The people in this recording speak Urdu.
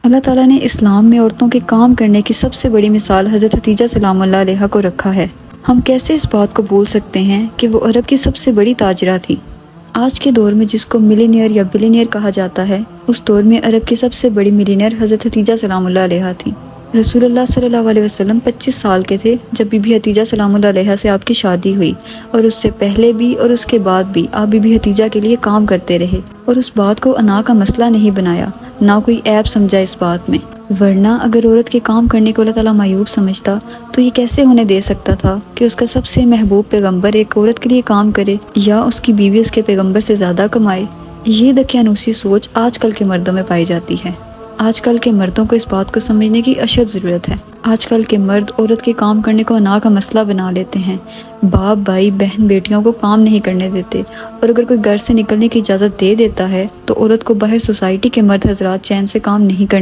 اللہ تعالیٰ نے اسلام میں عورتوں کے کام کرنے کی سب سے بڑی مثال حضرت ختیجہ سلام اللہ علیہا کو رکھا ہے۔ ہم کیسے اس بات کو بھول سکتے ہیں کہ وہ عرب کی سب سے بڑی تاجرہ تھی۔ آج کے دور میں جس کو ملینئر یا بلینئر کہا جاتا ہے، اس دور میں عرب کی سب سے بڑی ملینئر حضرت ختیجہ سلام اللہ علیہا تھی۔ رسول اللہ صلی اللہ علیہ وسلم 25 سال کے تھے جب بی بی ختیجہ سلام اللہ علیہا سے آپ کی شادی ہوئی، اور اس سے پہلے بھی اور اس کے بعد بھی آپ بی بی ختیجہ کے لیے کام کرتے رہے اور اس بات کو انا کا مسئلہ نہیں بنایا، نہ کوئی عیب سمجھا اس بات میں۔ ورنہ اگر عورت کے کام کرنے کو اللہ تعالیٰ معیوب سمجھتا تو یہ کیسے ہونے دے سکتا تھا کہ اس کا سب سے محبوب پیغمبر ایک عورت کے لیے کام کرے یا اس کی بیوی اس کے پیغمبر سے زیادہ کمائے۔ یہ دقیانوسی سوچ آج کل کے مردوں میں پائی جاتی ہے۔ آج کل کے مردوں کو اس بات کو سمجھنے کی اشد ضرورت ہے۔ آج کل کے مرد عورت کے کام کرنے کو انا کا مسئلہ بنا لیتے ہیں، باپ بھائی بہن بیٹیوں کو کام نہیں کرنے دیتے، اور اگر کوئی گھر سے نکلنے کی اجازت دے دیتا ہے تو عورت کو باہر سوسائٹی کے مرد حضرات چین سے کام نہیں کرنے